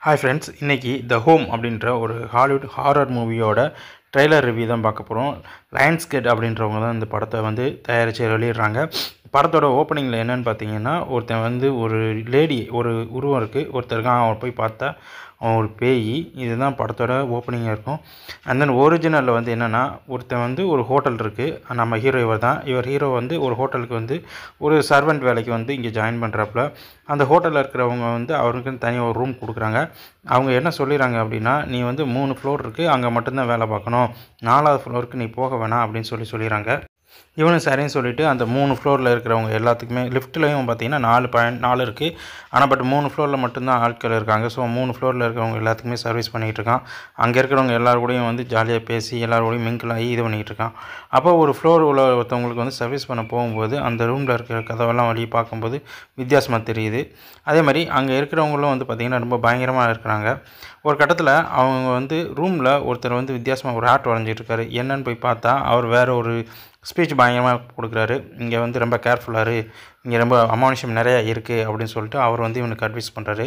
Hi friends, இன்றைக்கி the home அப்படின்ற ஒரு ஹாலிவுட் ஹாரர் மூவியோட ட்ரெய்லர் ரிவ்யூ தான் பார்க்க போகிறோம். லயன்ஸ்கேட் அப்படின்றவங்க தான் இந்த படத்தை வந்து தயாரித்து வெளியிடுறாங்க. படத்தோட ஓப்பனிங்கில் என்னென்னு பார்த்தீங்கன்னா, ஒருத்தன் வந்து ஒரு லேடி ஒரு உருவம் இருக்குது, ஒருத்தருக்கான், அவன் போய் பார்த்தா அவன் ஒரு பேய். இதுதான் படத்தோட ஓப்பனிங்காக இருக்கும். அண்ட் தென் ஒரிஜினலில் வந்து என்னென்னா, ஒருத்தன் வந்து ஒரு ஹோட்டல் இருக்குது, நம்ம ஹீரோ இவர் தான். ஹீரோ வந்து ஒரு ஹோட்டலுக்கு வந்து ஒரு சர்வெண்ட் வேலைக்கு வந்து இங்கே ஜாயின் பண்ணுறாப்புல. அந்த ஹோட்டலில் இருக்கிறவங்க வந்து அவருக்குன்னு தனியாக ஒரு ரூம் கொடுக்குறாங்க. அவங்க என்ன சொல்லிடுறாங்க அப்படின்னா, நீ வந்து 3 ஃப்ளோர் இருக்குது, அங்கே மட்டும்தான் வேலை பார்க்கணும், 4வது ஃப்ளோருக்கு நீ போக வேணாம் அப்படின்னு சொல்லிடுறாங்க. இவனும் சரின்னு சொல்லிவிட்டு அந்த 3 ஃப்ளோரில் இருக்கிறவங்க எல்லாத்துக்குமே, லிஃப்ட்லேயும் பார்த்தீங்கன்னா 4 இருக்குது, ஆனால் பட் 3 ஃப்ளோரில் மட்டும்தான் ஆட்கள் இருக்காங்க. ஸோ 3 ஃப்ளோரில் இருக்கிறவங்க எல்லாத்துக்குமே சர்வீஸ் பண்ணிகிட்டு இருக்கான். அங்கே இருக்கிறவங்க எல்லாருக்கூடையும் வந்து ஜாலியாக பேசி எல்லாரோடையும் மிங்கிள் ஆகி இது பண்ணிகிட்டு இருக்கான். அப்போ ஒரு ஃப்ளோர் உள்ள ஒருத்தவங்களுக்கு வந்து சர்வீஸ் பண்ண போகும்போது அந்த ரூமில் இருக்கிற கதவெல்லாம் வழியை பார்க்கும்போது வித்தியாசமாக தெரியுது. அதே மாதிரி அங்கே இருக்கிறவங்களும் வந்து பார்த்திங்கன்னா ரொம்ப பயங்கரமாக இருக்கிறாங்க. ஒரு கட்டத்தில் அவங்க வந்து ரூமில் ஒருத்தர் வந்து வித்தியாசமாக ஒரு ஆர்ட் வரைஞ்சிட்டு இருக்காரு. என்னன்னு போய் பார்த்தா அவர் வேறு ஒரு ஸ்பீச் பயங்கரமாக கொடுக்குறாரு. இங்கே வந்து ரொம்ப கேர்ஃபுல்லாக இங்கே ரொம்ப அமானுஷம் நிறையா இருக்குது அப்படின்னு சொல்லிட்டு அவர் வந்து இவனுக்கு அட்வைஸ் பண்ணுறாரு.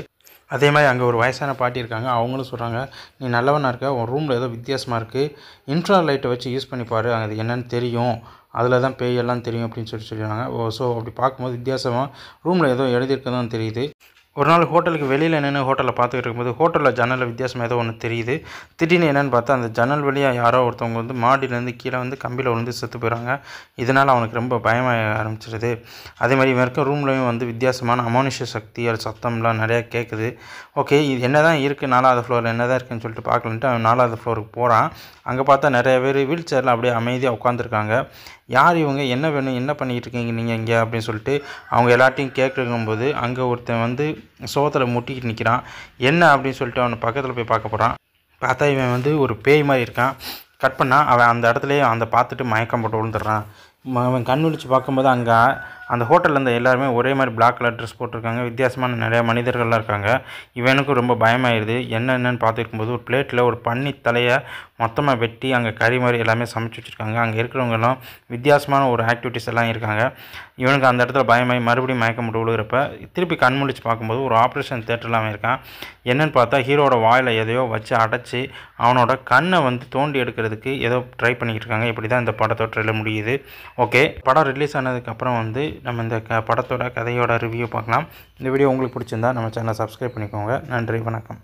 அதே மாதிரி அங்கே ஒரு வயசான பாட்டி இருக்காங்க. அவங்களும் சொல்கிறாங்க, நீ நல்லவனாக இருக்க, உன் ரூமில் ஏதோ வித்தியாசமாக இருக்குது, இன்ஃப்ரா லைட்டை வச்சு யூஸ் பண்ணி பாரு, அது என்னென்னு தெரியும், அதில் தான் பேயெல்லாம் தெரியும் அப்படின்னு சொல்லிடுறாங்க. ஸோ அப்படி பார்க்கும்போது வித்தியாசமாக ரூமில் ஏதோ எழுதியிருக்கதான் தெரியுது. ஒரு நாள் ஹோட்டலுக்கு வெளியில் நின்று ஹோட்டலில் பார்த்துக்கிட்டு இருக்கும்போது ஹோட்டலில் ஜன்னலில் வித்தியாசமாக ஏதோ ஒன்று தெரியுது. திடீர்னு என்னென்னு பார்த்தா அந்த ஜன்னல் வழியாக யாரோ ஒருத்தவங்க வந்து மாடியிலேருந்து கீழே வந்து கம்பியில் விழுந்து செத்து போயிடுறாங்க. இதனால் அவனுக்கு ரொம்ப பயமாக ஆரம்பிச்சிடுது. அதே மாதிரி இவன் இருக்க ரூம்லேயும் வந்து வித்தியாசமான அமானுஷ்ய சக்தி சத்தம்லாம் நிறையா கேட்குது. ஓகே, இது என்ன தான் இருக்குது 4வது ஃப்ளோரில் என்ன தான் இருக்குதுன்னு சொல்லிட்டு பார்க்கலன்ட்டு அவன் 4வது ஃப்ளோருக்கு போகிறான். அங்கே பார்த்தா நிறைய பேர் வீல் சேரில் அப்படியே அமைதியாக உட்காந்துருக்காங்க. யார் இவங்க, என்ன வேணும், என்ன பண்ணிக்கிட்டு இருக்கீங்க நீங்கள் இங்கே அப்படின்னு சொல்லிட்டு அவங்க எல்லாத்தையும் கேட்கும்போது அங்கே ஒருத்தன் வந்து சோத்தில் முட்டிக்கிட்டு நிற்கிறான். என்ன அப்படின்னு சொல்லிட்டு அவனை பக்கத்தில் போய் பார்க்க போகிறான். பார்த்தா இவன் வந்து ஒரு பேய் மாதிரி இருக்கான். கட் பண்ணால் அவன் அந்த இடத்துலையே அந்த பார்த்துட்டு மயக்கம் போட்டு விழுந்துடுறான். அவன் கண் விழிச்சு பார்க்கும்போது அங்கே அந்த ஹோட்டலில் இருந்த எல்லாருமே ஒரே மாதிரி பிளாக் கலர் ட்ரெஸ் போட்டிருக்காங்க. வித்தியாசமான நிறையா மனிதர்கள்லாம் இருக்காங்க. இவனுக்கும் ரொம்ப பயமாயிடுது. என்னென்னு பார்த்துருக்கும்போது ஒரு பிளேட்டில் ஒரு பன்னி தலையை மொத்தமாக வெட்டி அங்கே கறி மாதிரி எல்லாமே சமைச்சு வச்சுருக்காங்க. அங்கே இருக்கிறவங்கெல்லாம் வித்தியாசமான ஒரு ஆக்டிவிட்டீஸ் எல்லாம் இருக்காங்க. இவனுக்கு அந்த இடத்துல பயமாகி மறுபடியும் மயக்கம் போட்டு விழுகிறப்ப திருப்பி கண் முழிச்சு பார்க்கும்போது ஒரு ஆப்ரேஷன் தேட்டரில் அவன் இருக்கான். என்னென்னு பார்த்தா ஹீரோட வாயில் எதையோ வச்சு அடைச்சி அவனோட கண்ணை வந்து தோண்டி எடுக்கிறதுக்கு ஏதோ ட்ரை பண்ணிக்கிட்டு இருக்காங்க. இப்படி தான் இந்த படத்தோட ட்ரெய்லர் முடியுது. ஓகே, படம் ரிலீஸ் ஆனதுக்கப்புறம் வந்து நம்ம இந்த படத்தோட கதையோட ரிவ்யூ பார்க்கலாம். இந்த வீடியோ உங்களுக்கு பிடிச்சிருந்தா நம்ம சேனலை சப்ஸ்கிரைப் பண்ணிக்கோங்க. நன்றி, வணக்கம்.